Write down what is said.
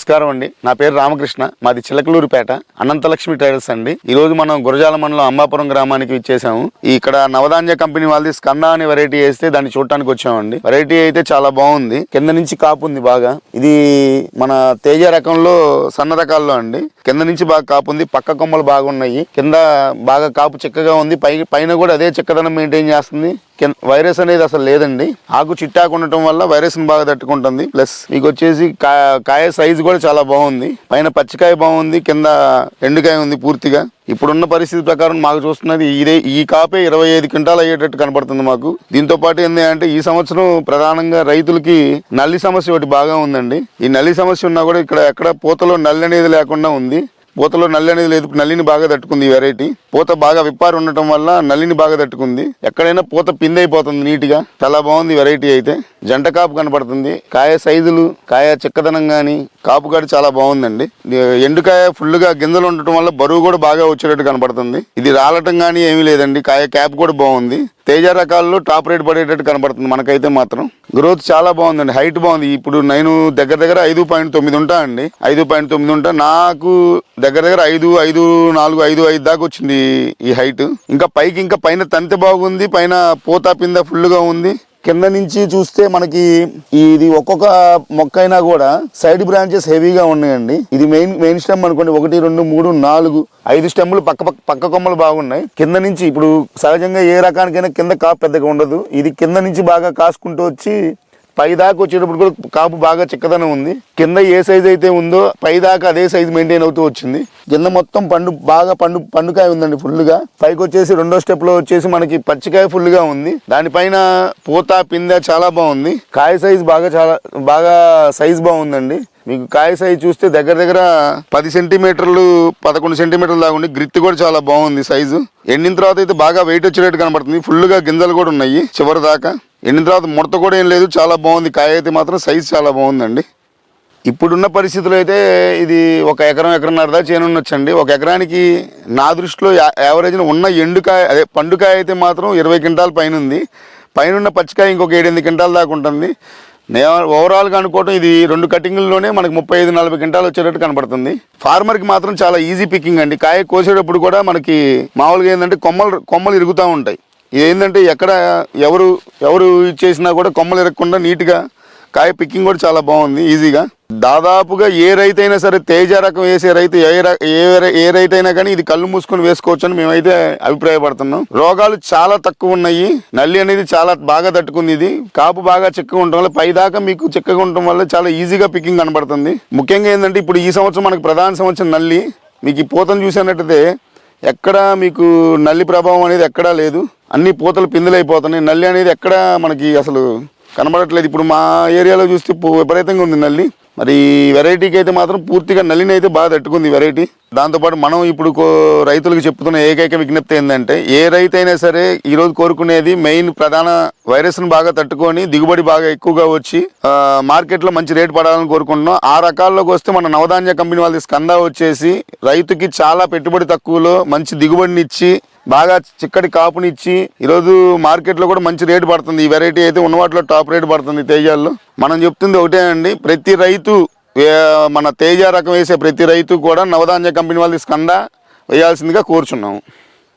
నమస్కారం అండి. నా పేరు రామకృష్ణ. మాది చిలకలూరుపేట అనంతలక్ష్మి ట్రేడర్స్ అండి. ఈ రోజు మనం గురజాల మండలం అంబాపురం గ్రామానికి ఇచ్చేసాము. ఇక్కడ నవధాన్య కంపెనీ వాళ్ళది స్కంద అనే వెరైటీ వేస్తే దాన్ని చూడటానికి వచ్చామండి. వెరైటీ అయితే చాలా బాగుంది. కింద నుంచి కాపు ఉంది బాగా. ఇది మన తేజ రకంలో సన్న రకాల్లో అండి. కింద నుంచి బాగా కాపు ఉంది. పక్క కొమ్మలు బాగున్నాయి. కింద బాగా కాపు చిక్కగా ఉంది. పైన కూడా అదే చిక్కదనం మెయింటైన్ చేస్తుంది. వైరస్ అనేది అసలు లేదండి. ఆకు చిట్టాకు ఉండటం వల్ల వైరస్ ని బాగా తట్టుకుంటుంది. ప్లస్ మీకు వచ్చేసి కాయ సైజు కూడా చాలా బాగుంది. పైన పచ్చికాయ బాగుంది, కింద ఎండుకాయ ఉంది పూర్తిగా. ఇప్పుడున్న పరిస్థితి ప్రకారం మాకు చూస్తున్నది ఈ కాపే 25 క్వింటాలు అయ్యేటట్టు కనపడుతుంది మాకు. దీంతో పాటు ఏంటి అంటే ఈ సంవత్సరం ప్రధానంగా రైతులకి నల్లి సమస్య ఒకటి బాగా ఉందండి. ఈ నల్లి సమస్య ఉన్నా కూడా ఇక్కడ ఎక్కడ పూతలో నల్లి అనేది లేకుండా ఉంది. పూతలో నల్లి అనేది లేదు. నల్లిని బాగా తట్టుకుంది ఈ వెరైటీ. పూత బాగా విప్పారు ఉండటం వల్ల నల్లిని బాగా తట్టుకుంది. ఎక్కడైనా పూత పిండి అయిపోతుంది నీట్ గా. చాలా బాగుంది వెరైటీ అయితే. జంట కాపు కనపడుతుంది. కాయ సైజులు, కాయ చిక్కదనం గాని, కాపు కాడి చాలా బాగుందండి. ఎండుకాయ ఫుల్ గా గింజలు ఉండటం వల్ల బరువు కూడా బాగా వచ్చేటట్టు కనపడుతుంది. ఇది రాలటం గానీ ఏమీ లేదండి. కాయ క్యాప్ కూడా బాగుంది. తేజ రకాల్లో టాప్ రేట్ పడేటట్టు కనపడుతుంది మనకైతే మాత్రం. గ్రోత్ చాలా బాగుందండి. హైట్ బాగుంది. ఇప్పుడు నేను దగ్గర 5.9 ఉంటా అండి. 5.9 ఉంటా. నాకు దగ్గర 5.4, 5.5 దాకా వచ్చింది ఈ హైట్. ఇంకా పైన తంతె బాగుంది. పైన పూత పింద ఫుల్ గా ఉంది. కింద నుంచి చూస్తే మనకి ఇది ఒక్కొక్క మొక్క అయినా కూడా సైడ్ బ్రాంచెస్ హెవీగా ఉన్నాయండి. ఇది మెయిన్ స్టెమ్ అనుకోండి. 1, 2, 3, 4, 5 స్టెమ్లు పక్క కొమ్మలు బాగున్నాయి. కింద నుంచి ఇప్పుడు సహజంగా ఏ రకానికైనా కింద కాపు పెద్దగా ఉండదు. ఇది కింద నుంచి బాగా కాసుకుంటూ వచ్చి పై దాకా వచ్చేటప్పుడు కూడా కాపు బాగా చిక్కదనం ఉంది. కింద ఏ సైజ్ అయితే ఉందో పై దాకా అదే సైజ్ మెయింటైన్ అవుతూ వచ్చింది. కింద మొత్తం పండుకాయ ఉందండి ఫుల్ గా. పైకి వచ్చేసి రెండో స్టెప్ లో వచ్చేసి మనకి పచ్చికాయ ఫుల్ గా ఉంది. దానిపైన పూత పిందె చాలా బాగుంది. కాయ సైజ్ బాగా సైజ్ బాగుందండి. మీకు కాయ సైజ్ చూస్తే దగ్గర 10 సెంటీమీటర్లు 11 సెంటీమీటర్లు దాకా ఉంది. గ్రిత్ కూడా చాలా బాగుంది సైజు. ఎండిన తర్వాత అయితే బాగా వెయిట్ వచ్చేటట్టు కనబడుతుంది. ఫుల్ గా గింజలు కూడా ఉన్నాయి చివరి దాకా. ఎండిన తర్వాత ముడత కూడా ఏం లేదు. చాలా బాగుంది. కాయ అయితే మాత్రం సైజ్ చాలా బాగుందండి. ఇప్పుడున్న పరిస్థితుల్లో అయితే ఇది 1 ఎకరం దాకా చేనుండొచ్చండి. 1 ఎకరానికి నా దృష్టిలో యావరేజ్న ఉన్న ఎండుకాయ అదే పండుకాయ అయితే మాత్రం 20 క్వింటాల పైన ఉంది. పైన ఉన్న పచ్చికాయ ఇంకొక 7-8 క్వింటాల దాకా ఉంటుంది. నేను ఓవరాల్గా అనుకోవటం ఇది 2 కటింగ్లోనే మనకి 35-40 క్వింటాలు వచ్చేటట్టు కనపడుతుంది. ఫార్మర్కి మాత్రం చాలా ఈజీ పికింగ్ అండి. కాయ కోసేటప్పుడు కూడా మనకి మామూలుగా ఏంటంటే కొమ్మలు ఇరుగుతూ ఉంటాయి. ఏంటంటే ఎక్కడ ఎవరు ఇచ్చేసినా కూడా కొమ్మలు ఇరగకుండా నీట్గా కాయ పికింగ్ కూడా చాలా బాగుంది ఈజీగా. దాదాపుగా ఏ రైతు అయినా సరే తేజ రకం వేసే రైతు ఏ రైతు అయినా కానీ ఇది కళ్ళు మూసుకొని వేసుకోవచ్చు అని మేమైతే అభిప్రాయపడుతున్నాం. రోగాలు చాలా తక్కువ ఉన్నాయి. నల్లి అనేది చాలా బాగా తట్టుకుంది. ఇది కాపు బాగా చిక్కగా ఉండటం వల్ల పైదాకా మీకు చిక్కగా ఉండటం వల్ల చాలా ఈజీగా పికింగ్ కనబడుతుంది. ముఖ్యంగా ఏంటంటే ఇప్పుడు ఈ సంవత్సరం మనకు ప్రధాన సంవత్సరం నల్లి. మీకు ఈ పూతను చూసినట్టయితే ఎక్కడ మీకు నల్లి ప్రభావం అనేది ఎక్కడా లేదు. అన్ని పూతలు పిందులు అయిపోతున్నాయి. నల్లి అనేది ఎక్కడ మనకి అసలు కనబడట్లేదు. ఇప్పుడు మా ఏరియాలో చూస్తే విపరీతంగా ఉంది నల్లి. మరి వెరైటీకి అయితే మాత్రం పూర్తిగా నల్లిని అయితే బాగా తట్టుకుంది వెరైటీ. దాంతోపాటు మనం ఇప్పుడు రైతులకు చెప్తున్న ఏకైక విజ్ఞప్తి ఏంటంటే ఏ రైతు అయినా సరే ఈరోజు కోరుకునేది మెయిన్ ప్రధాన వైరస్ను బాగా తట్టుకొని దిగుబడి బాగా ఎక్కువగా వచ్చి మార్కెట్లో మంచి రేటు పడాలని కోరుకుంటున్నాం. ఆ రకాల్లోకి వస్తే మన నవధాన్య కంపెనీ వాళ్ళది స్కంద వచ్చేసి రైతుకి చాలా పెట్టుబడి తక్కువలో మంచి దిగుబడినిచ్చి బాగా చిక్కటి కాపునిచ్చి ఈరోజు మార్కెట్లో కూడా మంచి రేటు పడుతుంది. ఈ వెరైటీ అయితే ఉన్న వాటిలో టాప్ రేటు పడుతుంది తేజాల్లో. మనం చెప్తుంది ఒకటే అండి, ప్రతి రైతు మన తేజ రకం వేసే ప్రతి రైతు కూడా నవధాన్య కంపెనీ వాళ్ళది స్కంద వేయాల్సిందిగా కోరుచున్నాము.